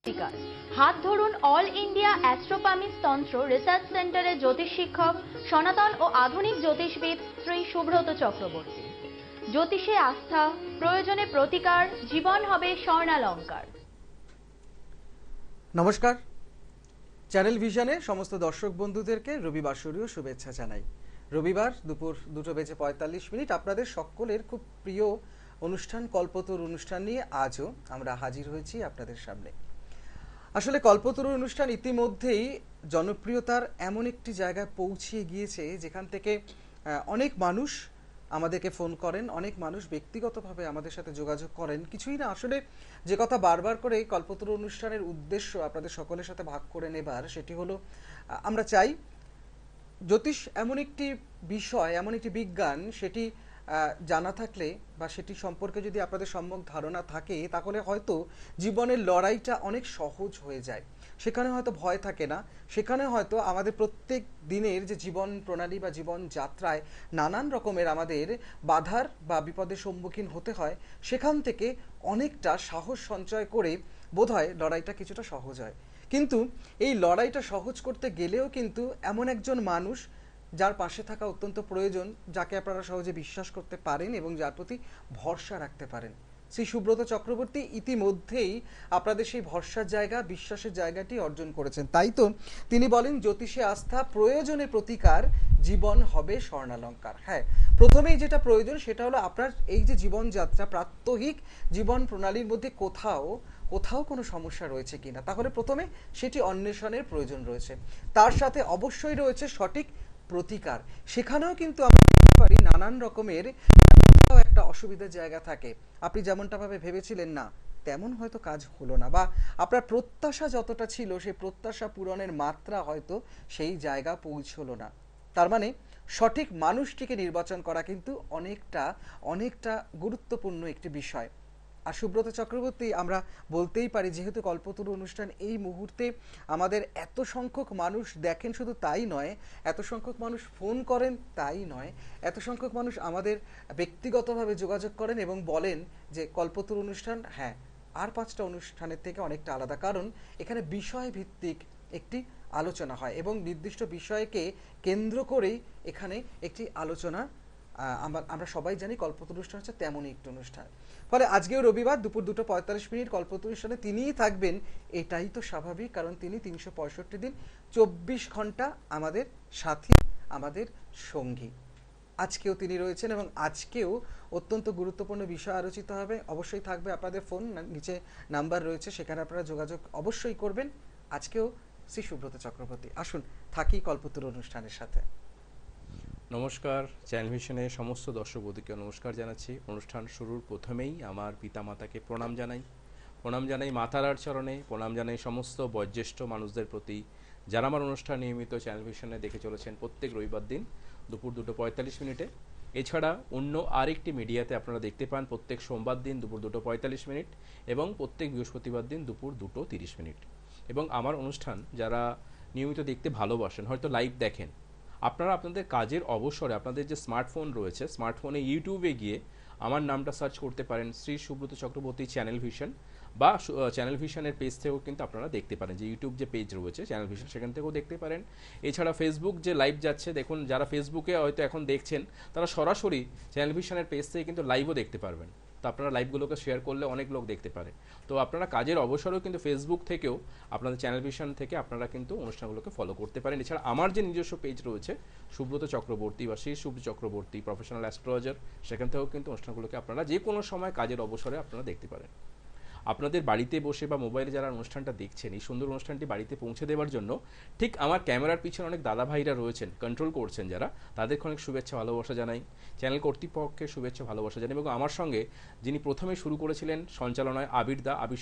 প্রতিকার। হাত ধরুন অল ইন্ডিয়া অ্যাস্ট্রোপামিস তন্ত্র রিসার্চ সেন্টারের জ্যোতিষ শিক্ষক সনাতন ও আধুনিক জ্যোতিষবিদ শ্রী সুব্রত চক্রবর্তী। জ্যোতিষে আস্থা, প্রয়োজনে প্রতিকার, জীবন হবে স্বর্ণালঙ্কার। নমস্কার, চ্যানেল ভিশনে সমস্ত দর্শক বন্ধুদেরকে রবিবাসরীয় শুভেচ্ছা জানাই। রবিবার দুপুর 2:45 আপনাদের সকলের খুব প্রিয় অনুষ্ঠান কল্পতরু অনুষ্ঠান নিয়ে আজও আমরা হাজির হয়েছি আপনাদের সামনে। আসলে কল্পতরু অনুষ্ঠান ইতিমধ্যেই জনপ্রিয়তার এমন একটি জায়গায় পৌঁছিয়ে গিয়েছে যেখান থেকে অনেক মানুষ আমাদেরকে ফোন করেন, অনেক মানুষ ব্যক্তিগতভাবে আমাদের সাথে যোগাযোগ করেন। কিছুই না, আসলে যে কথা বারবার করে কল্পতরু অনুষ্ঠানের উদ্দেশ্য আপনাদের সকলের সাথে ভাগ করে নেবার, সেটি হলো আমরা চাই জ্যোতিষ এমন একটি বিষয়, এমন একটি বিজ্ঞান, সেটি জানা থাকলে বা সেটি সম্পর্কে যদি আপনাদের সম্যক ধারণা থাকে তাহলে হয়তো জীবনের লড়াইটা অনেক সহজ হয়ে যায়। সেখানে হয়তো ভয় থাকে না, সেখানে হয়তো আমাদের প্রত্যেক দিনের যে জীবন প্রণালী বা জীবন যাত্রায় নানান রকমের আমাদের বাধার বা বিপদের সম্মুখীন হতে হয়, সেখান থেকে অনেকটা সাহস সঞ্চয় করে বোধহয় লড়াইটা কিছুটা সহজ হয়। কিন্তু এই লড়াইটা সহজ করতে গেলেও কিন্তু এমন একজন মানুষ যার পাশে থাকা অত্যন্ত প্রয়োজন, যাকে আপনারা সহজে বিশ্বাস করতে পারেন এবং যার প্রতি ভরসা রাখতে পারেন। শ্রী সুব্রত চক্রবর্তী ইতিমধ্যেই আপনাদের সেই ভরসার জায়গা, বিশ্বাসের জায়গাটি অর্জন করেছেন। তাই তো তিনি বলেন, জ্যোতিষে আস্থা, প্রয়োজনে প্রতিকার, জীবন হবে স্বর্ণালঙ্কার। হ্যাঁ, প্রথমেই যেটা প্রয়োজন সেটা হলো আপনার এই যে জীবনযাত্রা, প্রাত্যহিক জীবন প্রণালীর মধ্যে কোথাও কোনো সমস্যা রয়েছে কিনা, তাহলে প্রথমে সেটি অন্বেষণের প্রয়োজন রয়েছে। তার সাথে অবশ্যই রয়েছে সঠিক প্রতিকার। সেখানেও কিন্তু আমরা দেখতে পারি নানান রকমের একটা অসুবিধার জায়গা থাকে। আপনি যেমনটা ভাবে ভেবেছিলেন না তেমন হয়তো কাজ হলো না, বা আপনার প্রত্যাশা যতটা ছিল সেই প্রত্যাশা পূরণের মাত্রা হয়তো সেই জায়গা পৌঁছলো না। তার মানে সঠিক মানুষটিকে নির্বাচন করা কিন্তু অনেকটা গুরুত্বপূর্ণ একটি বিষয়। আর সুব্রত চক্রবর্তী আমরা বলতেই পারি, যেহেতু কল্পতরু অনুষ্ঠান এই মুহূর্তে আমাদের এত সংখ্যক মানুষ দেখেন, শুধু তাই নয়, এত সংখ্যক মানুষ ফোন করেন তাই নয়, এত সংখ্যক মানুষ আমাদের ব্যক্তিগতভাবে যোগাযোগ করেন এবং বলেন যে কল্পতরু অনুষ্ঠান হ্যাঁ আর 5টা অনুষ্ঠানের থেকে অনেকটা আলাদা, কারণ এখানে বিষয় ভিত্তিক একটি আলোচনা হয় এবং নির্দিষ্ট বিষয়কে কেন্দ্র করেই এখানে একটি আলোচনা। আমরা সবাই জানি কল্পতরু অনুষ্ঠান হচ্ছে তেমনই একটি অনুষ্ঠান। ফলে আজকেও রবিবার দুপুর 2:45 কল্পতরু অনুষ্ঠানে তিনিই থাকবেন, এটাই তো স্বাভাবিক, কারণ তিনি 365 দিন 24 ঘন্টা আমাদের সাথী, আমাদের সঙ্গী। আজকেও তিনি রয়েছেন এবং আজকেও অত্যন্ত গুরুত্বপূর্ণ বিষয় আলোচিত হবে। অবশ্যই থাকবে আপনাদের ফোন, নিচে নাম্বার রয়েছে, সেখানে আপনারা যোগাযোগ অবশ্যই করবেন। আজকেও শ্রী সুব্রত চক্রবর্তী, আসুন থাকি কল্পতরু অনুষ্ঠানের সাথে। নমস্কার, চ্যানেল ভিশনের সমস্ত দর্শক বন্ধুকে নমস্কার জানাচ্ছি। অনুষ্ঠান শুরুর প্রথমেই আমার পিতামাতাকে প্রণাম জানাই মাতারার চরণে, প্রণাম জানাই সমস্ত বয়োজ্যেষ্ঠ মানুষদের প্রতি, যারা আমার অনুষ্ঠান নিয়মিত চ্যানেল ভিশনে দেখে চলেছেন প্রত্যেক রবিবার দিন দুপুর 2:45। এছাড়া অন্য আরেকটি মিডিয়াতে আপনারা দেখতে পান প্রত্যেক সোমবার দিন দুপুর 2:45 এবং প্রত্যেক বৃহস্পতিবার দিন দুপুর 2:30। এবং আমার অনুষ্ঠান যারা নিয়মিত দেখতে ভালোবাসেন, হয়তো লাইভ দেখেন, আপনারা আপনাদের কাজের অবসরে আপনাদের যে স্মার্টফোন রয়েছে, স্মার্টফোনে ইউটিউবে গিয়ে আমার নামটা সার্চ করতে পারেন, শ্রী সুব্রত চক্রবর্তী চ্যানেল ভিশন, বা চ্যানেল ভিশনের পেজ থেকেও কিন্তু আপনারা দেখতে পারেন, যে ইউটিউব যে পেজ রয়েছে চ্যানেল ভিশন, সেখান থেকেও দেখতে পারেন। এছাড়া ফেসবুক যে লাইভ যাচ্ছে, দেখুন যারা ফেসবুকে হয়তো এখন দেখছেন তারা সরাসরি চ্যানেল ভিশনের পেজ থেকে কিন্তু লাইভও দেখতে পারবেন। তো আপনারা লাইভগুলোকে শেয়ার করলে অনেক লোক দেখতে পারে। তো আপনারা কাজের অবসরেও কিন্তু ফেসবুক থেকেও আপনাদের চ্যানেল ভিশন থেকে আপনারা কিন্তু অনুষ্ঠানগুলোকে ফলো করতে পারেন। এছাড়া আমার যে নিজস্ব পেজ রয়েছে সুব্রত চক্রবর্তী বা শ্রী সুব্রত চক্রবর্তী প্রফেশনাল অ্যাস্ট্রোলজার, সেখান থেকেও কিন্তু অনুষ্ঠানগুলোকে আপনারা যে কোনো সময় কাজের অবসরে আপনারা দেখতে পারেন। আপনাদের বাড়িতে বসে বা মোবাইলে যারা অনুষ্ঠানটা দেখছেন, এই সুন্দর অনুষ্ঠানটি বাড়িতে পৌঁছে দেওয়ার জন্য ঠিক আমার ক্যামেরার পিছনে অনেক দাদা ভাইরা রয়েছেন, কন্ট্রোল করছেন যারা, তাদেরকে অনেক শুভেচ্ছা ভালোবাসা জানাই। চ্যানেল কর্তৃপক্ষকে শুভেচ্ছা ভালোবাসা জানাই। এবং আমার সঙ্গে যিনি প্রথমে শুরু করেছিলেন সঞ্চালনায় আবির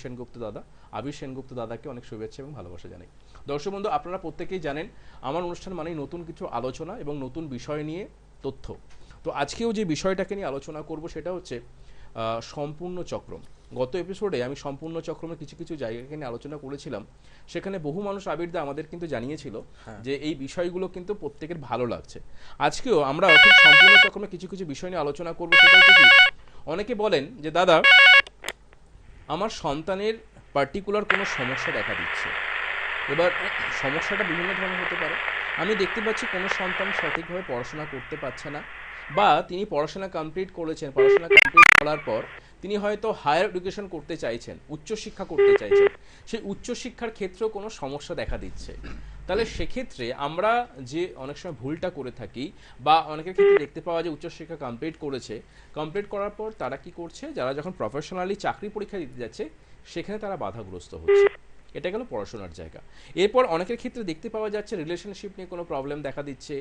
সেনগুপ্ত দাদাকে অনেক শুভেচ্ছা এবং ভালোবাসা জানাই। দর্শক বন্ধু, আপনারা প্রত্যেকেই জানেন আমার অনুষ্ঠান মানেই নতুন কিছু আলোচনা এবং নতুন বিষয় নিয়ে তথ্য। তো আজকেও যে বিষয়টাকে নিয়ে আলোচনা করব সেটা হচ্ছে সম্পূর্ণ চক্রম। গত এপিসোডে আমি সম্পূর্ণ চক্রমের কিছু জায়গাকে নিয়ে আলোচনা করেছিলাম, সেখানে বহু মানুষ আবিরদা আমাদের কিন্তু জানিয়েছিল যে এই বিষয়গুলো কিন্তু প্রত্যেকের ভালো লাগছে। আজকেও আমরা ঠিক সম্পূর্ণ চক্রমে কিছু বিষয় নিয়ে আলোচনা করবো। সেটা হচ্ছে কি, অনেকে বলেন যে দাদা আমার সন্তানের পার্টিকুলার কোনো সমস্যা দেখা দিচ্ছে। এবার সমস্যাটা বিভিন্ন ধরনের হতে পারে। আমি দেখতে পাচ্ছি কোনো সন্তান সঠিকভাবে পড়াশোনা করতে পারছে না, বা তিনি পড়াশোনা কমপ্লিট করেছেন, পড়াশোনা কমপ্লিট করার পর তিনি হয়তো হায়ার এডুকেশন করতে চাইছেন, উচ্চশিক্ষা করতে চাইছেন, সেই উচ্চশিক্ষার ক্ষেত্রেও কোনো সমস্যা দেখা দিচ্ছে। তাহলে সেক্ষেত্রে আমরা যে অনেক সময় ভুলটা করে থাকি, বা অনেকের ক্ষেত্রে দেখতে পাওয়া যায় উচ্চশিক্ষা কমপ্লিট করেছে, কমপ্লিট করার পর তারা কি করছে, যারা যখন প্রফেশনালি চাকরি পরীক্ষা দিতে যাচ্ছে সেখানে তারা বাধাগ্রস্ত হচ্ছে। এটা গেল পড়াশোনার জায়গা। এরপর অনেকের ক্ষেত্রে দেখতে পাওয়া যাচ্ছে রিলেশনশিপ নিয়ে কোনো প্রবলেম দেখা দিচ্ছে,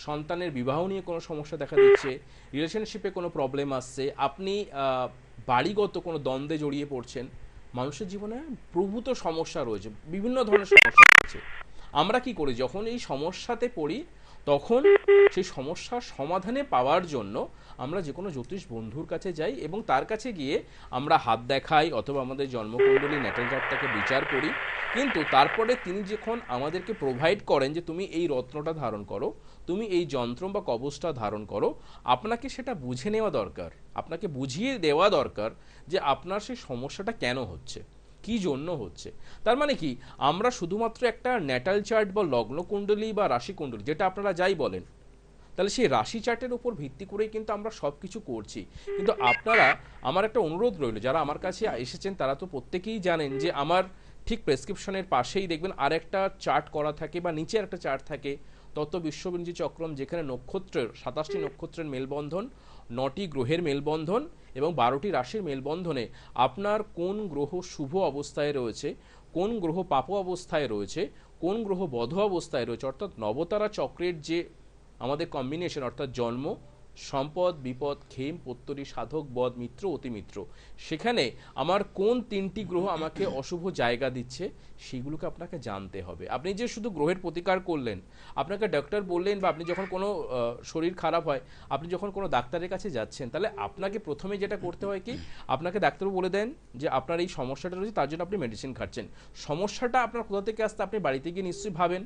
সন্তানের বিবাহ নিয়ে কোনো সমস্যা দেখা দিচ্ছে, রিলেশনশিপে কোনো প্রবলেম আসছে, আপনি বাড়িগত কোনো দ্বন্দ্বে জড়িয়ে পড়ছেন। মানুষের জীবনে প্রভূত সমস্যা রয়েছে, বিভিন্ন ধরনের সমস্যা রয়েছে। আমরা কি করি, যখন এই সমস্যাতে পড়ি তখন সেই সমস্যার সমাধানে পাওয়ার জন্য আমরা যে কোনো জ্যোতিষ বন্ধুর কাছে যাই এবং তার কাছে গিয়ে আমরা হাত দেখাই অথবা আমাদের জন্মকুণ্ডলী ন্যাটাল চার্টটাকে বিচার করি। কিন্তু তারপরে তিনি যখন আমাদেরকে প্রোভাইড করেন যে তুমি এই রত্নটা ধারণ করো, তুমি এই যন্ত্র বা কবচটা ধারণ করো, আপনাকে সেটা বুঝে নেওয়া দরকার, আপনাকে বুঝিয়ে দেওয়া দরকার যে আপনার সেই সমস্যাটা কেন হচ্ছে, কি জন্য হচ্ছে। তার মানে কি, আমরা শুধুমাত্র একটা ন্যাটাল চার্ট বা লগ্ন কুণ্ডলী বা রাশি কুণ্ডলী, যেটা আপনারা যাই বলেন, তাহলে সেই রাশি চার্টের উপর ভিত্তি করেই কিন্তু আমরা সব কিছু করছি। কিন্তু আপনারা, আমার একটা অনুরোধ রইল, যারা আমার কাছে এসেছেন তারা তো প্রত্যেকেই জানেন যে আমার ঠিক প্রেসক্রিপশনের পাশেই দেখবেন আরেকটা চার্ট করা থাকে, বা নিচে একটা চার্ট থাকে, তত্ত্ব বিশ্ববঞ্জি চক্রম, যেখানে নক্ষত্রের 27টি নক্ষত্রের মেলবন্ধন, 9টি গ্রহের মেলবন্ধন এবং 12টি রাশির মেলবন্ধনে আপনার কোন গ্রহ শুভ অবস্থায় রয়েছে, কোন গ্রহ পাপ অবস্থায় রয়েছে, কোন গ্রহ বধ অবস্থায় রয়েছে, অর্থাৎ নবতারা চক্রের যে আমাদের কম্বিনেশন, অর্থাৎ জন্ম, সম্পদ, বিপদ, ক্ষেম, পত্তরী, সাধক, বদ, মিত্র, অতিমিত্র, সেখানে আমার কোন 3টি গ্রহ আমাকে অশুভ জায়গা দিচ্ছে সেগুলোকে আপনাকে জানতে হবে। আপনি যে শুধু গ্রহের প্রতিকার করলেন, আপনাকে ডক্টর বললেন, বা আপনি যখন কোনো শরীর খারাপ হয়, আপনি যখন কোনো ডাক্তারের কাছে যাচ্ছেন, তাহলে আপনাকে প্রথমে যেটা করতে হয় কি, আপনাকে ডাক্তার বলে দেন যে আপনার এই সমস্যাটা রয়েছে, তার জন্য আপনি মেডিসিন খাচ্ছেন। সমস্যাটা আপনার কোথা থেকে আসতে আপনি বাড়িতে গিয়ে নিশ্চয়ই ভাবেন,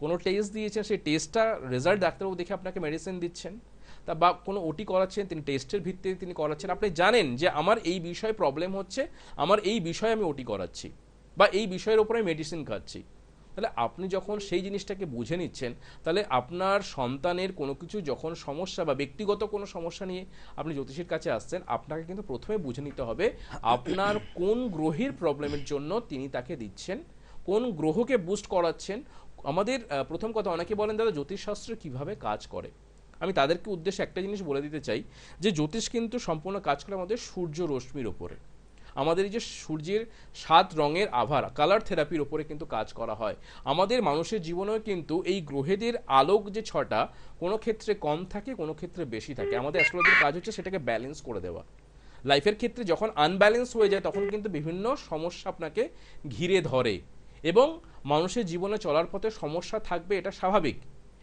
কোনো টেস্ট দিয়েছেন, সেই টেস্টটা রেজাল্ট ডাক্তারবাবু দেখে আপনাকে মেডিসিন দিচ্ছেন, তা বা কোনো ওটি করাচ্ছেন, তিনি টেস্টের ভিত্তিতে তিনি করাচ্ছেন, আপনি জানেন যে আমার এই বিষয়ে প্রবলেম হচ্ছে, আমার এই বিষয়ে আমি ওটি করাচ্ছি, বা এই বিষয়ের ওপরে আমি মেডিসিন খাচ্ছি। তাহলে আপনি যখন সেই জিনিসটাকে বুঝে নিচ্ছেন, তাহলে আপনার সন্তানের কোনো কিছু যখন সমস্যা বা ব্যক্তিগত কোনো সমস্যা নিয়ে আপনি জ্যোতিষীর কাছে আসছেন, আপনাকে কিন্তু প্রথমে বুঝে নিতে হবে আপনার কোন গ্রহের প্রবলেমের জন্য তিনি তাকে দিচ্ছেন, কোন গ্রহকে বুস্ট করাচ্ছেন। আমাদের প্রথম কথা, অনেকে বলেন দাদা জ্যোতিষশাস্ত্র কিভাবে কাজ করে। আমি তাদেরকে উদ্দেশ্যে একটা জিনিস বলে দিতে চাই, যে জ্যোতিষ কিন্তু সম্পূর্ণ কাজ করে আমাদের সূর্য রশ্মির ওপরে, আমাদের এই যে সূর্যের 7 রঙের আভার, কালার থেরাপির ওপরে কিন্তু কাজ করা হয়। আমাদের মানুষের জীবনেও কিন্তু এই গ্রহেদের আলোক যে 6টা, কোনো ক্ষেত্রে কম থাকে, কোনো ক্ষেত্রে বেশি থাকে। আমাদের অ্যাস্ট্রোলজির কাজ হচ্ছে সেটাকে ব্যালেন্স করে দেওয়া। লাইফের ক্ষেত্রে যখন আনব্যালেন্স হয়ে যায়, তখন কিন্তু বিভিন্ন সমস্যা আপনাকে ঘিরে ধরে, এবং মানুষের জীবনে চলার পথে সমস্যা থাকবে, এটা স্বাভাবিক,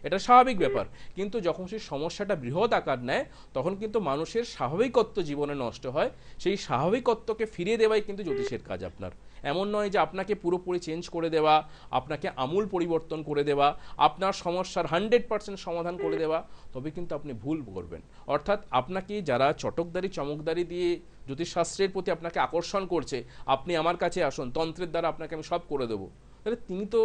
এটা স্বাভাবিক ব্যাপার। কিন্তু যখন সেই সমস্যাটা বৃহৎ আকার নেয়, তখন কিন্তু মানুষের স্বাভাবিকত্ব জীবনে নষ্ট হয়। সেই স্বাভাবিকত্বকে ফিরিয়ে দেওয়াই কিন্তু জ্যোতিষের কাজ আপনার। এমন নয় যে আপনাকে পুরোপুরি চেঞ্জ করে দেওয়া, আপনাকে আমূল পরিবর্তন করে দেওয়া, আপনার সমস্যার 100% সমাধান করে দেওয়া, তবে কিন্তু আপনি ভুল করবেন। অর্থাৎ আপনাকে যারা চটকদারি চমকদারি দিয়ে জ্যোতিষশাস্ত্রের প্রতি আপনাকে আকর্ষণ করছে, আপনি আমার কাছে আসুন, তন্ত্রের দ্বারা আপনাকে আমি সব করে দেবো, তাহলে তিনি তো,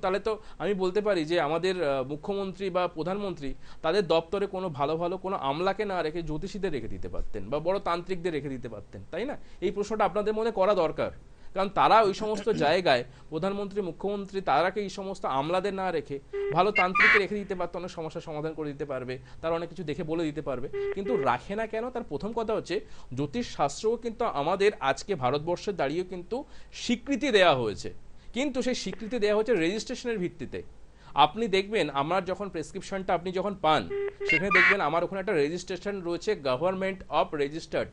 তাহলে তো আমি বলতে পারি যে আমাদের মুখ্যমন্ত্রী বা প্রধানমন্ত্রী তাদের দপ্তরে কোনো ভালো ভালো কোনো আমলাকে না রেখে জ্যোতিষীদের রেখে দিতে পারতেন, বা বড় তান্ত্রিকদের রেখে দিতে পারতেন, তাই না? এই প্রশ্নটা আপনাদের মনে করা দরকার, কারণ তারা ওই সমস্ত জায়গায়, প্রধানমন্ত্রী, মুখ্যমন্ত্রী, তারাকে এই সমস্ত আমলাদের না রেখে ভালো তান্ত্রিককে রেখে দিতে পারতো, অনেক সমস্যার সমাধান করে দিতে পারবে, তারা অনেক কিছু দেখে বলে দিতে পারবে। কিন্তু রাখে না কেন? তার প্রথম কথা হচ্ছে, জ্যোতিষ শাস্ত্রও কিন্তু আমাদের আজকে ভারতবর্ষে দাঁড়িয়েও কিন্তু স্বীকৃতি দেওয়া হয়েছে, কিন্তু সেই স্বীকৃতি দেওয়া হচ্ছে রেজিস্ট্রেশনের ভিত্তিতে। আপনি দেখবেন আমার যখন প্রেসক্রিপশনটা আপনি যখন পান, সেখানে দেখবেন আমার ওখানে একটা রেজিস্ট্রেশন রয়েছে, গভর্নমেন্ট অফ রেজিস্টার্ড,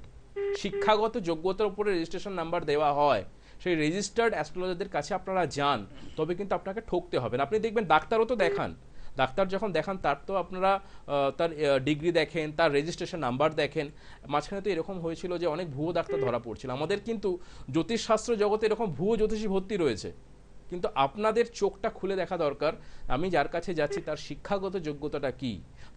শিক্ষাগত যোগ্যতার উপরে রেজিস্ট্রেশন নাম্বার দেওয়া হয়। সেই রেজিস্টার্ড অ্যাস্ট্রোলজারদের কাছে আপনারা যান, তবে কিন্তু আপনাকে ঠকতে হবে না। আপনি দেখবেন ডাক্তারও তো দেখান, ডাক্তার যখন দেখান তার তো আপনারা তার ডিগ্রি দেখেন, তার রেজিস্ট্রেশন নাম্বার দেখেন। মাঝখানে তো এরকম হয়েছিল যে অনেক ভুয়ো ডাক্তার ধরা পড়ছিল। আমাদের কিন্তু জ্যোতিষশাস্ত্র জগতে এরকম ভুয়ো জ্যোতিষী ভর্তি রয়েছে, কিন্তু আপনাদের চোখটা খুলে দেখা দরকার, আমি যার কাছে যাচ্ছি তার শিক্ষাগত যোগ্যতাটা কি,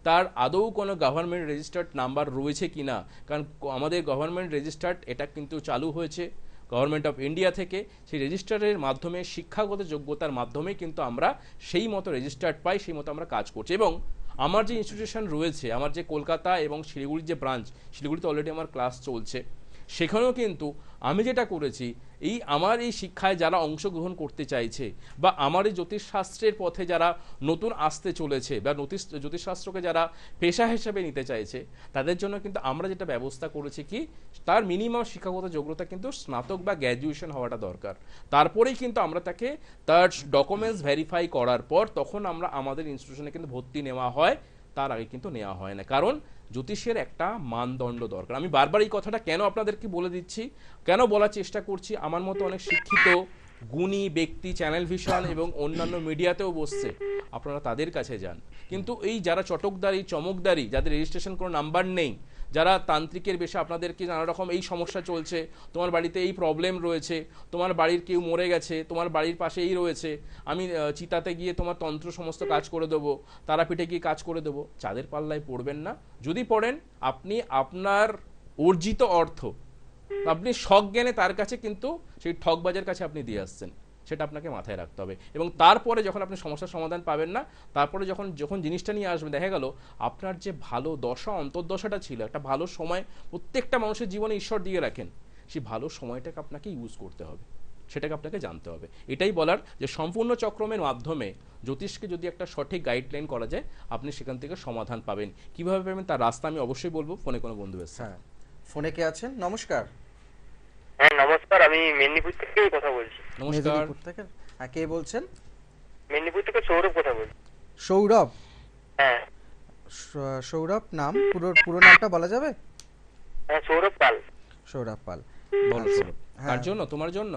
তার আদৌ কোনো গভর্নমেন্ট রেজিস্টার্ড নাম্বার রয়েছে কি না। কারণ আমাদের গভর্নমেন্ট রেজিস্টার্ড এটা কিন্তু চালু হয়েছে গভর্নমেন্ট অফ ইন্ডিয়া থেকে। সেই রেজিস্টারের মাধ্যমে শিক্ষাগত যোগ্যতার মাধ্যমে কিন্তু আমরা সেই মতো রেজিস্টার্ড পাই, সেই মতো আমরা কাজ করছি। এবং আমার যে ইনস্টিটিউশন রয়েছে, আমার যে কলকাতা এবং শিলিগুড়ির যে ব্রাঞ্চ, শিলিগুড়িতে অলরেডি আমার ক্লাস চলছে, সেখানেও কিন্তু আমি যেটা করেছি, আমার এই শিক্ষায় যারা অংশগ্রহণ করতে চাইছে বা আমার এই জ্যোতিষশাস্ত্রের পথে যারা নতুন আসতে চলেছে বা জ্যোতিষশাস্ত্রকে যারা পেশা হিসেবে নিতে চাইছে, তাদের জন্য কিন্তু আমরা যেটা ব্যবস্থা করেছি কি, তার মিনিমাম শিক্ষাগত যোগ্যতা কিন্তু স্নাতক বা গ্র্যাজুয়েশন হওয়াটা দরকার। তারপরেই কিন্তু আমরা তাকে তার ডকুমেন্টস ভেরিফাই করার পর তখন আমরা আমাদের ইনস্টিটিউশনে কিন্তু ভর্তি নেওয়া হয়, তার আগে কিন্তু নেওয়া হয় না। কারণ জ্যোতিষের একটা মানদণ্ড দরকার। আমি বারবার এই কথাটা কেন আপনাদেরকে বলে দিচ্ছি, কেন বলার চেষ্টা করছি, আমার মতো অনেক শিক্ষিত গুণী ব্যক্তি চ্যানেল ভিশন এবং অন্যান্য মিডিয়াতেও বসছে, আপনারা তাদের কাছে যান। কিন্তু এই যারা চটকদারি চমকদারি, যাদের রেজিস্ট্রেশন কোনো নাম্বার নেই, যারা তান্ত্রিকের বেশে আপনাদেরকে নানা রকম এই সমস্যা চলছে, তোমার বাড়িতে এই প্রবলেম রয়েছে, তোমার বাড়ির কেউ মরে গেছে, তোমার বাড়ির পাশে এই রয়েছে, আমি চিতাতে গিয়ে তোমার তন্ত্র সমস্ত কাজ করে দেবো, তারাপীঠে গিয়ে কাজ করে দেবো, চাঁদের পাল্লায় পড়বেন না। যদি পড়েন, আপনি আপনার অর্জিত অর্থ আপনি সজ্ঞানে তার কাছে কিন্তু সেই ঠকবাজের কাছে আপনি দিয়ে আসছেন, সেটা আপনাকে মাথায় রাখতে হবে। এবং তারপরে যখন আপনি সমস্যার সমাধান পাবেন না, তারপরে যখন যখন জিনিসটা নিয়ে আসবেন, দেখা গেল আপনার যে ভালো দশা অন্তর্দশাটা ছিল, একটা ভালো সময় প্রত্যেকটা মানুষের জীবনে ঈশ্বর দিয়ে রাখেন, সেই ভালো সময়টাকে আপনাকে ইউজ করতে হবে, সেটাকে আপনাকে জানতে হবে। এটাই বলার যে সম্পূর্ণ চক্রমের মাধ্যমে জ্যোতিষকে যদি একটা সঠিক গাইডলাইন করা যায়, আপনি সেখান থেকে সমাধান পাবেন। কিভাবে পাবেন তার রাস্তা আমি অবশ্যই বলবো। ফোনে কোনো বন্ধু এসছে। হ্যাঁ, ফোনে কে আছেন? নমস্কার। হ্যাঁ নমস্কার, আমি মেদিনীপুর থেকে কথা বলছি। নমস্কার। মেদিনীপুর থেকে? হ্যাঁ, কে বলছেন? মেদিনীপুর থেকে সৌরভ কথা বলছি। সৌরভ? হ্যাঁ সৌরভ নাম, পুরো নামটা বলা যাবে? হ্যাঁ সৌরভ পাল। সৌরভ পাল। বলো আচ্ছা। সৌরভ। হ্যাঁ। কার জন্য? তোমার জন্য?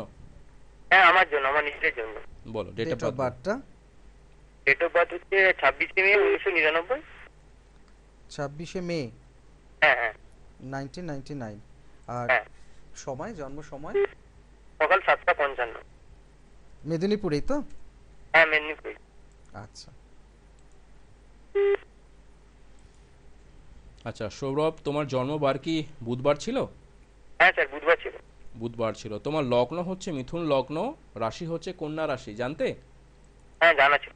হ্যাঁ আমার জন্য, আমার নিজের জন্য। বলো date date of of birth. বার্থটা? ডেট অফ বার্থ হচ্ছে 26শে মে 1999। 26শে মে হ্যাঁ হ্যাঁ 1999। আর হ্যাঁ সময়, জন্ম সময়? সকাল 7:55। মেদিনীপুরেই তো? হ্যাঁ মেদিনীপুর। আচ্ছা। আচ্ছা সৌরভ, তোমার জন্মবার কি বুধবার ছিল? হ্যাঁ স্যার বুধবার ছিল। বুধবার ছিল। তোমার লগ্ন হচ্ছে মিথুন লগ্ন, রাশি হচ্ছে কন্যা রাশি, জানতে? হ্যাঁ জানা ছিল।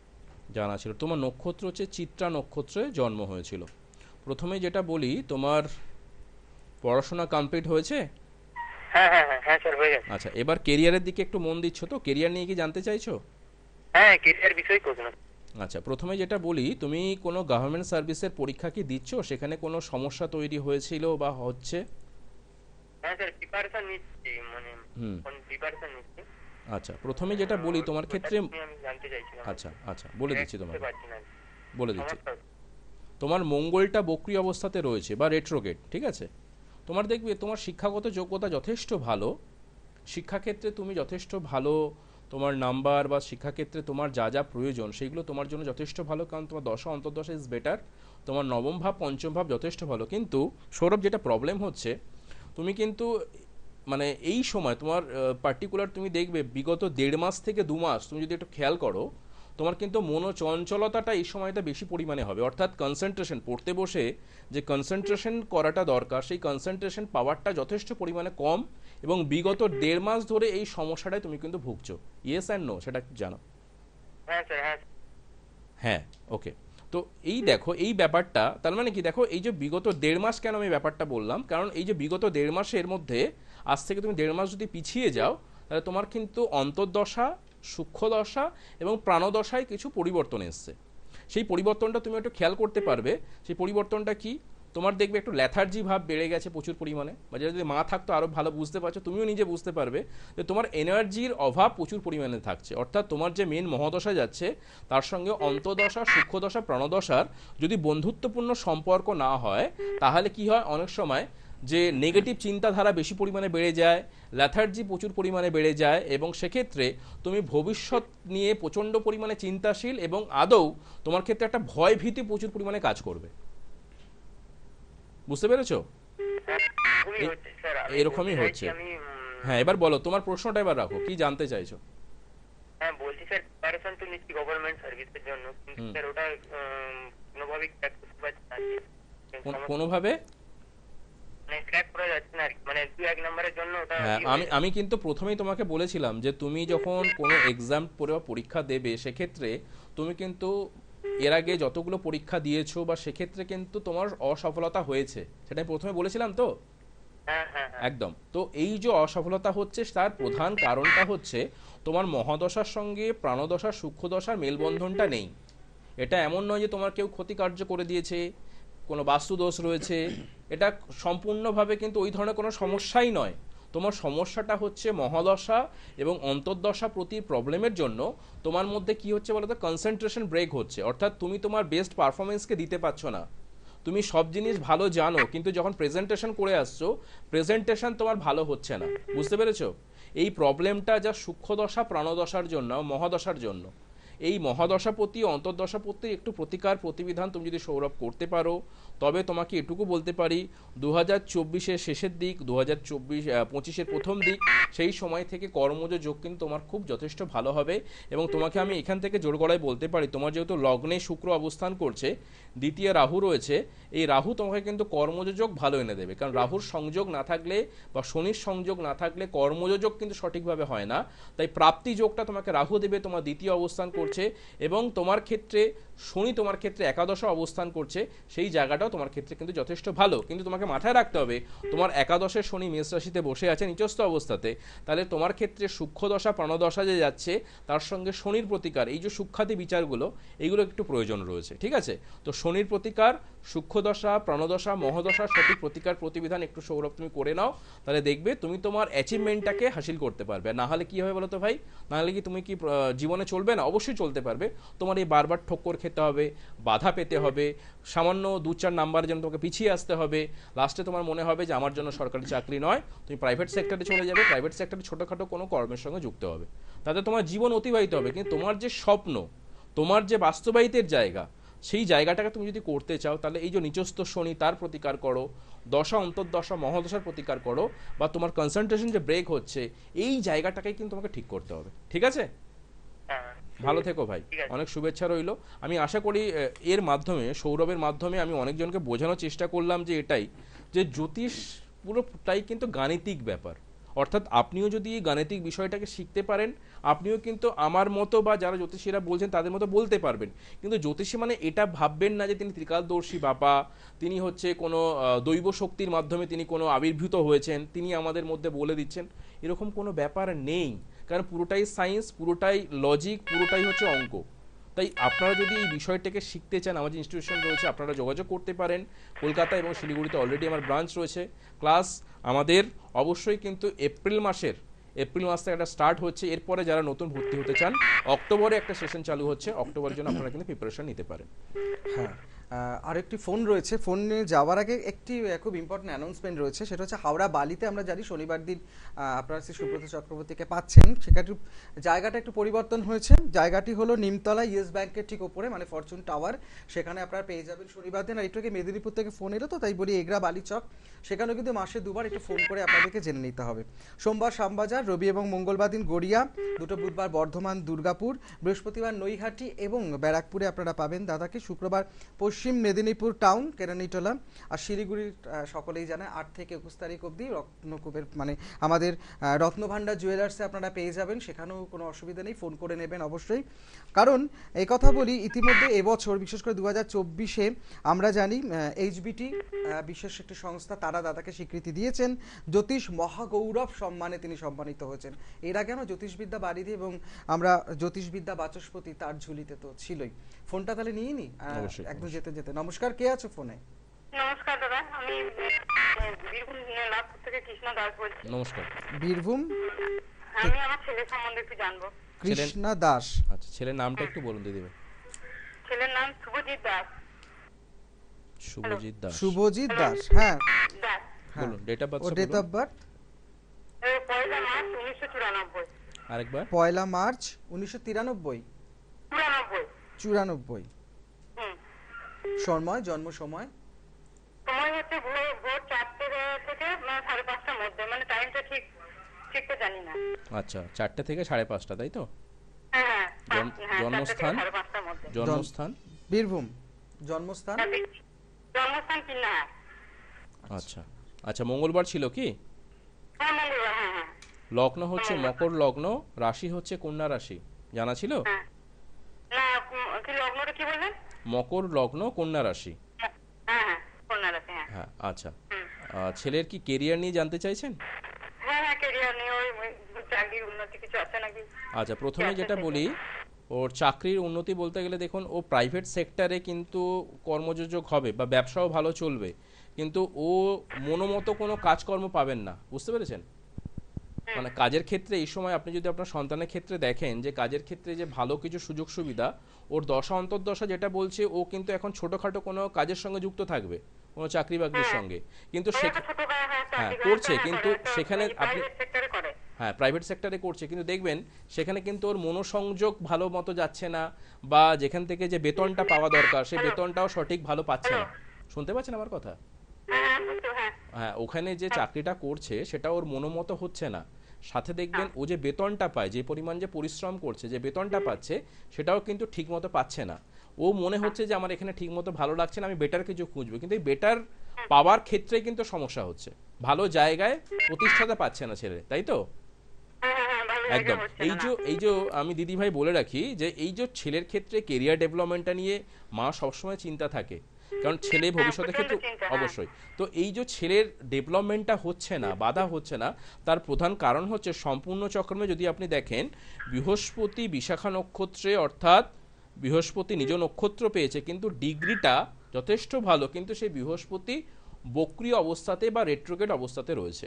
জানা ছিল। তোমার নক্ষত্র হচ্ছে চিত্রা নক্ষত্রে জন্ম হয়েছিল। প্রথমে যেটা বলি, তোমার পড়াশোনা কমপ্লিট হয়েছে? হ্যাঁ হ্যাঁ হ্যাঁ হ্যাঁ স্যার হয়ে গেছে। আচ্ছা, এবার কেরিয়ারের দিকে একটু মন দিচ্ছ তো? কেরিয়ার নিয়ে কি জানতে চাইছো? হ্যাঁ কেরিয়ার বিষয় প্রশ্ন। আচ্ছা, প্রথমে যেটা বলি, তুমি কোনো গভর্নমেন্ট সার্ভিসের পরীক্ষা কি দিচ্ছ? সেখানে কোনো সমস্যা তৈরি হয়েছিল বা হচ্ছে? হ্যাঁ স্যার প্রিপারেশন নিচ্ছি, মানে প্রিপারেশন নিচ্ছি। আচ্ছা, প্রথমে যেটা বলি তোমার ক্ষেত্রে, আমি জানতে চাইছিলাম। আচ্ছা আচ্ছা বলে দিচ্ছি তোমাকে, বুঝতে পারছি না। বলে দিচ্ছি। সমস্যা। তোমার মঙ্গলটা বক্রী অবস্থাতে রয়েছে বা রেট্রোগেট, ঠিক আছে? তোমার দেখবে তোমার শিক্ষাগত যোগ্যতা যথেষ্ট ভালো, শিক্ষাক্ষেত্রে তুমি যথেষ্ট ভালো, তোমার নাম্বার বা শিক্ষাক্ষেত্রে তোমার যা যা প্রয়োজন সেইগুলো তোমার জন্য যথেষ্ট ভালো, কারণ তোমার দশা অন্তর্দশা ইজ বেটার, তোমার নবম ভাব পঞ্চম ভাব যথেষ্ট ভালো। কিন্তু সৌরভ, যেটা প্রবলেম হচ্ছে, তুমি কিন্তু মানে এই সময় তোমার পার্টিকুলার তুমি দেখবে বিগত 1.5 মাস থেকে 2 মাস তুমি যদি একটু খেয়াল করো, তোমার কিন্তু মনোচঞ্চলতাটা এই সময়টা বেশি পরিমাণে হবে। অর্থাৎ কনসেন্ট্রেশন, পড়তে বসে যে কনসেন্ট্রেশন করাটা দরকার, সেই কনসেন্ট্রেশন পাওয়ারটা যথেষ্ট পরিমাণে কম, এবং বিগত 1.5 মাস ধরে এই সমস্যাটায় তুমি কিন্তু ভুগছো। ইয়েস অ্যান্ড নো, সেটা জানো? হ্যাঁ স্যার হ্যাঁ। হ্যাঁ, ওকে। তো এই দেখো এই ব্যাপারটা, তার মানে কি, দেখো এই যে বিগত 1.5 মাস, কেন আমি ব্যাপারটা বললাম, কারণ এই যে বিগত 1.5 মাসের মধ্যে আজ থেকে তুমি 1.5 মাস যদি পিছিয়ে যাও, তাহলে তোমার কিন্তু অন্তর্দশা, সূক্ষ্মদশা এবং প্রাণদশায় কিছু পরিবর্তন এসছে। সেই পরিবর্তনটা তুমি একটু খেয়াল করতে পারবে। সেই পরিবর্তনটা কি, তোমার দেখবে একটু ল্যাথার্জি ভাব বেড়ে গেছে প্রচুর পরিমাণে, বা যেটা যদি মা থাকতো আরও ভালো বুঝতে পারছো, তুমিও নিজে বুঝতে পারবে যে তোমার এনার্জির অভাব প্রচুর পরিমাণে থাকছে। অর্থাৎ তোমার যে মেন মহাদশা যাচ্ছে, তার সঙ্গে অন্তর্দশা, সূক্ষ্মদশা, প্রাণদশার যদি বন্ধুত্বপূর্ণ সম্পর্ক না হয়, তাহলে কি হয়, অনেক সময় যে নেগেটিভ চিন্তাধারা বেশি পরিমাণে বেড়ে যায়, ল্যাথার্জি প্রচুর পরিমাণে বেড়ে যায়, এবং সেক্ষেত্রে তুমি ভবিষ্যৎ নিয়ে প্রচণ্ড পরিমাণে চিন্তাশীল, এবং আদৌ তোমার ক্ষেত্রে একটা ভয় ভীতি প্রচুর পরিমাণে কাজ করবে। বুঝতে পেরেছো? এরকমই হচ্ছে। হ্যাঁ, এবার বলো তোমার প্রশ্নটা, এবার রাখো, কি জানতে চাইছো? হ্যাঁ বলছি স্যার, প্রিপারেশন তো নিচ্ছি গভর্নমেন্ট সার্ভিসের জন্য, কিন্তু স্যার ওটা কোনোভাবেই ক্র্যাক করতে পারছি না। কোনোভাবে মানে ক্র্যাক করা যাচ্ছে না আর কি। মানে 2-1 নম্বরের জন্য ওটা হ্যাঁ, আমি কিন্তু প্রথমেই তোমাকে বলেছিলাম যে তুমি যখন কোনো এক্সাম পরে বা পরীক্ষা দেবে সেক্ষেত্রে তুমি কিন্তু এর আগে যতগুলো পরীক্ষা দিয়েছো বা সেক্ষেত্রে কিন্তু তোমার অসফলতা হয়েছে, সেটা আমি প্রথমে বলেছিলাম তো। হ্যাঁ হ্যাঁ হ্যাঁ একদম। তো এই যে অসফলতা হচ্ছে তার প্রধান কারণটা হচ্ছে তোমার মহাদশার সঙ্গে প্রাণদশার সূক্ষ্মদশার মেলবন্ধনটা নেই। এটা এমন নয় যে তোমার কেউ ক্ষতিকার্য করে দিয়েছে, কোনো বাস্তুদোষ রয়েছে, এটা সম্পূর্ণভাবে কিন্তু ওই ধরনের কোনো সমস্যাই নয়। তোমার সমস্যাটা হচ্ছে মহাদশা এবং অন্তর্দশা প্রতি প্রবলেমের জন্য তোমার মধ্যে কি হচ্ছে বলো তো, কনসেন্ট্রেশন ব্রেক হচ্ছে, অর্থাৎ তুমি তোমার বেস্ট পারফরমেন্সকে দিতে পারছো না। তুমি সব জিনিস ভালো জানো কিন্তু যখন প্রেজেন্টেশন করে আসছো প্রেজেন্টেশন তোমার ভালো হচ্ছে না, বুঝতে পেরেছো? এই প্রবলেমটা যা সূক্ষ্মদশা প্রাণদশার জন্য মহাদশার জন্য। এই মহাদশাপতি অন্তর্দশাপতি একটু প্রতিকার প্রতিবিধান তুমি যদি সৌরভ করতে পারো তবে তোমাকে এটুকু বলতে পারি 2024-এর শেষের দিক 2025-এর প্রথম দিক সেই সময় থেকে কর্মজ যোগ কিন্তু তোমার খুব যথেষ্ট ভালো হবে। এবং তোমাকে আমি এখান থেকে জোর গলায় বলতে পারি তোমার যেহেতু লগ্নে শুক্র অবস্থান করছে, দ্বিতীয় রাহু রয়েছে, এই রাহু তোমাকে কিন্তু কর্মজ যোগ ভালো এনে দেবে। কারণ রাহুর সংযোগ না থাকলে বা শনির সংযোগ না থাকলে কর্মজ যোগ কিন্তু সঠিকভাবে হয় না। তাই প্রাপ্তি যোগটা তোমাকে রাহু দেবে, তোমার দ্বিতীয় অবস্থান করছে এবং তোমার ক্ষেত্রে শনি তোমার ক্ষেত্রে একাদশে অবস্থান করছে, সেই জায়গাটাও তোমার ক্ষেত্রে কিন্তু যথেষ্ট ভালো। কিন্তু তোমাকে মাথায় রাখতে হবে তোমার একাদশের শনি মেষ রাশিতে বসে আছে নিচস্থ অবস্থাতে, তাহলে তোমার ক্ষেত্রে সূক্ষ্মদশা প্রাণদশা যে যাচ্ছে তার সঙ্গে শনির প্রতিকার, এই যে সূক্ষাদি বিচারগুলো এইগুলো একটু প্রয়োজন রয়েছে, ঠিক আছে? তো শনির প্রতিকার, সূক্ষ্মদশা প্রাণদশা মহাদশা সঠিক প্রতিকার প্রতিবিধান একটু সৌরভ তুমি করে নাও, তাহলে দেখবে তুমি তোমার অ্যাচিভমেন্টটাকে হাসিল করতে পারবে। না হলে কি হবে বলো তো ভাই, না হলে কি তুমি কি জীবনে চলবে না? অবশ্যই চলতে পারবে। তোমার এই বারবার ঠক্কর খেতে হবে, বাধা পেতে হবে, সামান্য 2-4 নাম্বার জন্য তোমাকে পিছিয়ে আসতে হবে, লাস্টে তোমার মনে হবে যে আমার জন্য সরকারি চাকরি নয়, তুমি প্রাইভেট সেক্টরে চলে যাবে, প্রাইভেট সেক্টরে ছোটোখাটো কোনো কর্মের সঙ্গে যুক্ত হবে, তাতে তোমার জীবন অতিবাহিত হবে। কিন্তু তোমার যে স্বপ্ন, তোমার যে বাস্তবায়িতের জায়গা, সেই জায়গাটাকে তুমি যদি করতে চাও তাহলে এই যে নিচস্থ শনি তার প্রতিকার করো, দশা অন্তর্দশা মহাদশার প্রতিকার করো, বা তোমার কনসেন্ট্রেশন যে ব্রেক হচ্ছে এই জায়গাটাকে কিন্তু তোমাকে ঠিক করতে হবে, ঠিক আছে? হ্যাঁ ভালো থেকো ভাই, ঠিক আছে। অনেক শুভেচ্ছা রইলো। আমি আশা করি এর মাধ্যমে সৌরভের মাধ্যমে আমি অনেকজনকে বোঝানোর চেষ্টা করলাম যে এটাই, যে জ্যোতিষ পুরোটাই কিন্তু গাণিতিক ব্যাপার। অর্থাৎ আপনিও যদি এই গাণিতিক বিষয়টাকে শিখতে পারেন আপনিও কিন্তু আমার মতো বা যারা জ্যোতিষীরা বলছেন তাদের মতো বলতে পারবেন। কিন্তু জ্যোতিষী মানে এটা ভাববেন না যে তিনি ত্রিকালদর্শী বাবা, তিনি হচ্ছে কোনো দৈব শক্তির মাধ্যমে তিনি কোনো আবির্ভূত হয়েছেন, তিনি আমাদের মধ্যে বলে দিচ্ছেন, এরকম কোনো ব্যাপার নেই। কারণ পুরোটাই সায়েন্স, পুরোটাই লজিক, পুরোটাই হচ্ছে অঙ্ক। তাই আপনারা যদি এই বিষয়টাকে শিখতে চান আমার যে ইনস্টিটিউশন রয়েছে আপনারা যোগাযোগ করতে পারেন। কলকাতা এবং শিলিগুড়িতে অলরেডি আমার ব্রাঞ্চ রয়েছে। ক্লাস আমাদের অবশ্যই কিন্তু এপ্রিল মাস থেকে একটা স্টার্ট হচ্ছে। এরপরে যারা নতুন ভর্তি হতে চান অক্টোবরে একটা সেশন চালু হচ্ছে, অক্টোবরের জন্য আপনারা কিন্তু প্রিপারেশন নিতে পারেন। হ্যাঁ, আর একটি ফোন রয়েছে। ফোনে যাওয়ার আগে একটি খুব ইম্পর্টেন্ট অ্যানাউন্সমেন্ট রয়েছে, সেটা হচ্ছে হাওড়া বালিতে আমরা জানি শনিবার দিন আপনারা শ্রী সুব্রত চক্রবর্তীকে পাচ্ছেন। সেখানে জায়গাটা একটু পরিবর্তন হয়েছে। জায়গাটি হলো নিমতলা ইয়েস ব্যাংকের ঠিক ওপরে, মানে ফরচুন টাওয়ার, সেখানে আপনারা পেয়ে যাবেন শনিবার দিন। আর একটু আগে মেদিনীপুর থেকে ফোন এলো তো তাই বলি এগরা বালি চক, সেখানেও কিন্তু মাসে 2 বার একটু ফোন করে আপনাদেরকে জেনে নিতে হবে। সোমবার শ্যামবাজার, রবি এবং মঙ্গলবার দিন গড়িয়া, দুটো বুধবার বর্ধমান দুর্গাপুর, বৃহস্পতিবার নৈহাটি এবং ব্যারাকপুরে আপনারা পাবেন দাদাকে। শুক্রবার পশ্চিম মেদিনীপুর টাউন কেরানিটোলা, আর শিলিগুড়ির সকলেই জানেন 8 থেকে 21 তারিখ অবধি রত্নকুবের মানে আমাদের রত্নভাণ্ডার জুয়েলার্সে আপনারা পেয়ে যাবেন। সেখানেও কোনো অসুবিধা নেই, ফোন করে নেবেন অবশ্যই। কারণ এই কথা বলি, ইতিমধ্যে এবছর বিশেষ করে 2024-এ আমরা জানি এইচবিটি বিশেষ একটি সংস্থা, তারা দাদাকে স্বীকৃতি দিয়েছেন জ্যোতিষ মহাগৌরব সম্মানে তিনি সম্মানিত হয়েছেন। এর আগে আমরা জ্যোতিষবিদ্যা বারিধি এবং আমরা জ্যোতিষবিদ্যা বাচস্পতি তার ঝুলিতে তো ছিলই। ফোনটা তাহলে নিয়ে নি একদম যেতে যেতে। নমস্কার, কে আছে ফোনে? নমস্কার দাদা, আমি বীরভূম লাভপুর থেকে কৃষ্ণা দাস বলছি। নমস্কার। বীরভূম, আমি আমার ছেলের সম্বন্ধে একটু জানবো। কৃষ্ণা দাস। আচ্ছা, ছেলের নামটা একটু বলুন দিদি ভাই। ছেলের নাম শুভজিৎ দাস। শুভজিৎ দাস। শুভজিৎ দাস, হ্যাঁ দাস বলুন ডেট অফ বার্থ। ও ডেট অফ বার্থ 1 মার্চ 1994। আরেকবার। 1 মার্চ 1993। 94। হুম। সময়, জন্ম সময়? সময় হচ্ছে ভোর 4টে থেকে 5:30টার মধ্যে, মানে টাইমটা ঠিক তো জানি না। আচ্ছা, 4টে থেকে 5:30, তাই তো? হ্যাঁ হ্যাঁ, জন্মস্থান? 5:30টার মধ্যে। জন্মস্থান? বীরভূম। জন্মস্থান? জন্মস্থান কিনা। আচ্ছা, আচ্ছা, মঙ্গলবার ছিল কি? হ্যাঁ মঙ্গলবার, হ্যাঁ হ্যাঁ লগ্ন হচ্ছে মকর লগ্ন, রাশি হচ্ছে কন্যা রাশি, জানা ছিল? হ্যাঁ। না কি লগ্নটা কি বললেন? মকর লগ্ন কন্যা রাশি। হ্যাঁ হ্যাঁ কন্যা রাশি, হ্যাঁ। হ্যাঁ, আচ্ছা। হুম। ছেলের কি কেরিয়ার নিয়ে জানতে চাইছেন? হ্যাঁ হ্যাঁ কেরিয়ার নিয়ে ওই চাকরির উন্নতি কিছু আছে নাকি? আচ্ছা, প্রথমে আছে যেটা সেটা। বলি, ওর চাকরির উন্নতি বলতে গেলে দেখুন, ও প্রাইভেট সেক্টরে কিন্তু কর্মযোজক হবে বা ব্যবসাও ভালো চলবে, কিন্তু ও মনোমতো কোনো কাজকর্ম পাবেন না, বুঝতে পেরেছেন? মানে কাজের ক্ষেত্রে এই সময় আপনি যদি আপনার সন্তানের ক্ষেত্রে দেখেন যে কাজের ক্ষেত্রে যে ভালো কিছু সুযোগ সুবিধা, ওর দশা অন্তর্দশা যেটা বলছে ও কিন্তু এখন ছোটোখাটো কোনো কাজের সঙ্গে যুক্ত থাকবে, কোনো চাকরি বাকরির সঙ্গে, কিন্তু ওই সে একটা ছোট হ্যাঁ হ্যাঁ চাকরি করছে, হ্যাঁ, কিন্তু করে, একটা সেখানে আপনি প্রাইভেট সেক্টরে করে। হ্যাঁ প্রাইভেট সেক্টরে করছে, কিন্তু দেখবেন সেখানে কিন্তু ওর মনোসংযোগ ভালো মতো যাচ্ছে না, বা যেখান থেকে যে বেতনটা পাওয়া দরকার সেই বেতনটাও সঠিক ভালো পাচ্ছে না। শুনতে পাচ্ছেন আমার কথা? হ্যাঁ হ্যাঁ বুঝতে, হ্যাঁ হ্যাঁ, ওখানে যে চাকরিটা করছে সেটা ওর মনোমতো হচ্ছে না, সাথে দেখবেন ও যে বেতনটা পায়, যে পরিমাণ যে পরিশ্রম করছে, যে বেতনটা পাচ্ছে সেটাও কিন্তু ঠিক মতো পাচ্ছে না। ও মনে হচ্ছে যে আমার এখানে ঠিক মতো ভালো লাগছে না, আমি বেটার কিছু খুঁজবো, কিন্তু এই বেটার পাওয়ার ক্ষেত্রে কিন্তু সমস্যা হচ্ছে, ভালো জায়গায় প্রতিষ্ঠাতা পাচ্ছে না ছেলে, তাই তো? হ্যাঁ হ্যাঁ হ্যাঁ, ভালো জায়গা একদম। হচ্ছে এই না। যে আমি দিদি ভাই বলে রাখি যে এই যে ছেলের ক্ষেত্রে কেরিয়ার ডেভেলপমেন্টটা নিয়ে মা সবসময় চিন্তা থাকে, কারণ ছেলে ভবিষ্যতের ক্ষেত্রে প্রচণ্ড চিন্তা, হ্যাঁ। অবশ্যই। তো এই যে ছেলের ডেভেলপমেন্টটা হচ্ছে না, বাধা হচ্ছে না, তার প্রধান কারণ হচ্ছে সম্পূর্ণ চক্রমে যদি আপনি দেখেন বৃহস্পতি বিশাখা নক্ষত্রে, অর্থাৎ বৃহস্পতি নিজ নক্ষত্র পেয়েছে, কিন্তু ডিগ্রিটা যথেষ্ট ভালো, কিন্তু সেই বৃহস্পতি বক্রী অবস্থাতে বা রেট্রোগেট অবস্থাতে রয়েছে।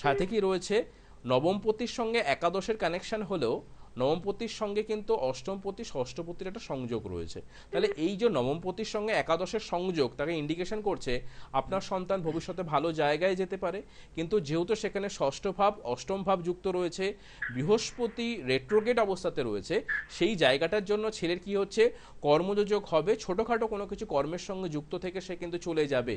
সাথে কি রয়েছে, নবমপতির সঙ্গে একাদশের কানেকশন হলেও নবমপতির সঙ্গে কিন্তু অষ্টমপতি ষষ্ঠপতির একটা সংযোগ রয়েছে। তাহলে এই যে নবমপতির সঙ্গে একাদশের সংযোগ তাকে ইন্ডিকেশন করছে আপনার সন্তান ভবিষ্যতে ভালো জায়গায় যেতে পারে, কিন্তু যেহেতু সেখানে ষষ্ঠ ভাব অষ্টম ভাব যুক্ত রয়েছে, বৃহস্পতি রেট্রোগেট অবস্থাতে রয়েছে, সেই জায়গাটার জন্য ছেলের কি হচ্ছে, কর্মযোজক হবে, ছোটোখাটো কোনো কিছু কর্মের সঙ্গে যুক্ত থেকে সে কিন্তু চলে যাবে।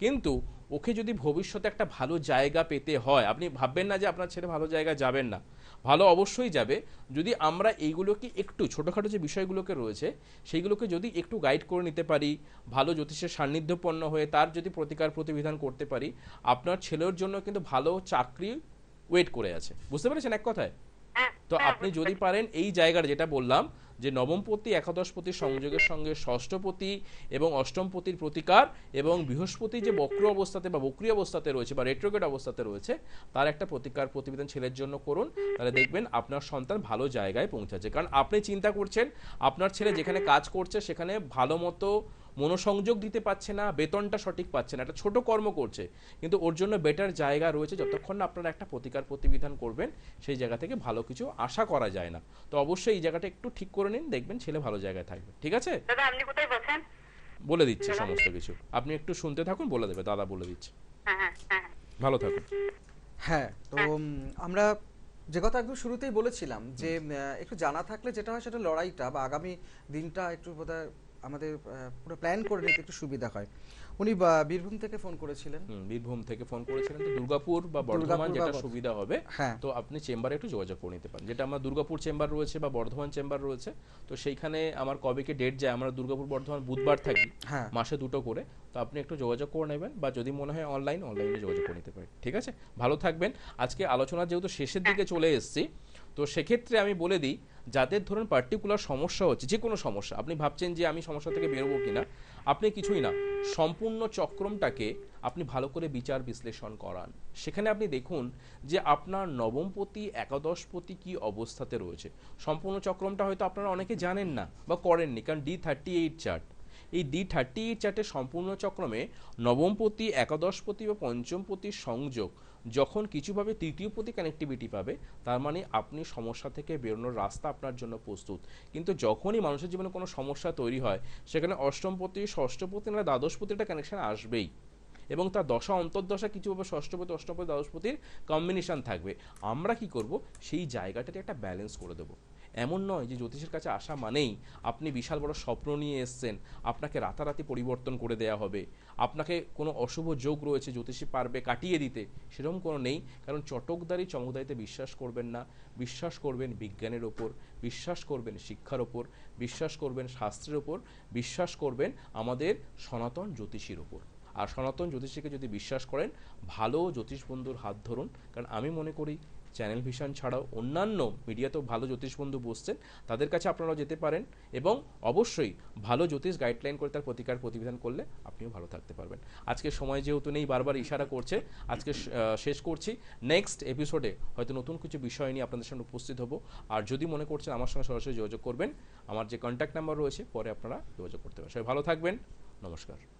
কিন্তু ওকে যদি ভবিষ্যতে একটা ভালো জায়গা পেতে হয়, আপনি ভাববেন না যে আপনার ছেলে ভালো জায়গায় যাবেন না, ভালো অবশ্যই যাবে, যদি আমরা এইগুলোকে একটু ছোটোখাটো যে বিষয়গুলোকে রয়েছে সেইগুলোকে যদি একটু গাইড করে নিতে পারি, ভালো জ্যোতিষের সান্নিধ্যপন্ন হয়ে তার যদি প্রতিকার প্রতিবিধান করতে পারি, আপনার ছেলের জন্য কিন্তু ভালো চাকরি ওয়েট করে আছে, বুঝতে পেরেছেন এক কথায়? হ্যাঁ, তো হ্যাঁ, আপনি বুঝতে যদি পারছি। পারেন এই জায়গাটা যেটা বললাম যে নবমপতি একাদশপতির সংযোগের সঙ্গে ষষ্ঠপতি এবং অষ্টমপতির প্রতিকার, এবং বৃহস্পতি যে বক্র অবস্থাতে বা বক্রী অবস্থাতে রয়েছে বা রেট্রোগেট অবস্থাতে রয়েছে তার একটা প্রতিকার প্রতিবিধান ছেলের জন্য করুন, তাহলে দেখবেন আপনার সন্তান ভালো জায়গায় পৌঁছাচ্ছে। কারণ আপনি চিন্তা করছেন আপনার ছেলে যেখানে কাজ করছে সেখানে ভালো মতো মনোসংযোগ দিতে পারছে না, বেতনটা সঠিক পাচ্ছে না, একটা ছোট কর্ম করছে, কিন্তু ওর জন্য বেটার জায়গা রয়েছে, যতক্ষণ না আপনারা একটা প্রতিকার প্রতিবিধান করবেন সেই জায়গা থেকে ভালো কিছু আশা করা যায় না। তো অবশ্যই এই জায়গাটা একটু ঠিক করে নিন, দেখবেন ছেলে ভালো জায়গায় থাকবে, ঠিক আছে? দাদা আপনি কোথায় বসেন? বলে দিচ্ছি সমস্ত কিছু, আপনি একটু শুনতে থাকুন, বলে দেবে, দাদা বলে দিচ্ছে। হ্যাঁ হ্যাঁ হ্যাঁ ভালো থাকুন। হ্যাঁ, তো আমরা যে কথা একদম শুরুতেই বলেছিলাম যে একটু জানা থাকলে যেটা হয় সেটা লড়াইটা বা আগামী দিনটা একটু বোধহয় আমাদের পুরো প্ল্যান করে নিতে একটু সুবিধা হয়। উনি বীরভূম থেকে ফোন করেছিলেন। বীরভূম থেকে ফোন করেছিলেন, তো দুর্গাপুর বা বর্ধমান যেটা বা সুবিধা হবে, হ্যাঁ। তো আপনি চেম্বারে একটু যোগাযোগ করে নিতে পারেন, যেটা আমার দুর্গাপুর চেম্বার রয়েছে বা বর্ধমান চেম্বার রয়েছে, তো সেইখানে আমার কবেকে ডেট যায়, আমরা দুর্গাপুর বর্ধমান বুধবার থাকি, হ্যাঁ। মাসে দুটো করে, তো আপনি একটু যোগাযোগ করে নেবেন, বা যদি মনে হয় অনলাইনে যোগাযোগ করে নিতে পারেন, ঠিক আছে? ভালো থাকবেন। আজকে আলোচনা যেহেতু শেষের দিকে চলে এসেছি, তো সেক্ষেত্রে আমি বলে দিই, যাদের ধরুন পার্টিকুলার সমস্যা হচ্ছে, যে কোনো সমস্যা আপনি ভাবছেন যে আমি সমস্যা থেকে বেরোবো কিনা, আপনি কিছুই না, সম্পূর্ণ চক্রমটাকে আপনি ভালো করে বিচার বিশ্লেষণ করান। সেখানে আপনি দেখুন যে আপনার নবমপতি একাদশপতি কি অবস্থাতে রয়েছে। সম্পূর্ণ চক্রমটা হয়তো আপনারা অনেকে জানেন না বা করেননি, কারণ D38 চার্ট, এই D38 চার্টের সম্পূর্ণ চক্রমে নবমপতি একাদশপতি বা পঞ্চমপতির সংযোগ যখন কিছুভাবে তৃতীয়পতি কানেক্টিভিটি পাবে, তার মানে আপনি সমস্যা থেকে বেরোনোর রাস্তা আপনার জন্য প্রস্তুত। কিন্তু যখনই মানুষের জীবনে কোনো সমস্যা তৈরি হয়, সেখানে অষ্টমপতি ষষ্ঠপতি না দ্বাদশপতি একটা কানেকশন আসবেই, এবং তার দশা অন্তর্দশা কিছুভাবে ষষ্ঠপতি অষ্টমপতি দ্বাদশপতির কম্বিনেশন থাকবে। আমরা কি করব, সেই জায়গাটাতে একটা ব্যালেন্স করে দেবো। এমন নয় যে জ্যোতিষের কাছে আসা মানেই আপনি বিশাল বড় স্বপ্ন নিয়ে এসছেন, আপনাকে রাতারাতি পরিবর্তন করে দেয়া হবে, আপনাকে কোনো অশুভ যোগ রয়েছে জ্যোতিষী পারবে কাটিয়ে দিতে, সেরকম কোনো নেই। কারণ চটকদারি চমকদারিতে বিশ্বাস করবেন না, বিশ্বাস করবেন বিজ্ঞানের ওপর, বিশ্বাস করবেন শিক্ষার ওপর, বিশ্বাস করবেন শাস্ত্রের ওপর, বিশ্বাস করবেন আমাদের সনাতন জ্যোতিষীর ওপর। আর সনাতন জ্যোতিষীকে যদি বিশ্বাস করেন, ভালো জ্যোতিষ বন্ধুর হাত ধরুন। কারণ আমি মনে করি চ্যানেল ভিশন ছাড়াও অন্যান্য মিডিয়াতেও ভালো জ্যোতিষ বন্ধু বসছেন, তাদের কাছে আপনারাও যেতে পারেন এবং অবশ্যই ভালো জ্যোতিষ গাইডলাইন করে তার প্রতিকার প্রতিবিধান করলে আপনিও ভালো থাকতে পারবেন। আজকে সময় যেহেতু নেই, বারবার ইশারা করছে, আজকে শেষ করছি। নেক্সট এপিসোডে হয়তো নতুন কিছু বিষয় নিয়ে আপনাদের সামনে উপস্থিত হব। আর যদি মনে করছেন আমার সঙ্গে সরাসরি যোগাযোগ করবেন, আমার যে কন্ট্যাক্ট নাম্বার রয়েছে পরে আপনারা যোগাযোগ করতে পারেন। সবাই ভালো থাকবেন, নমস্কার।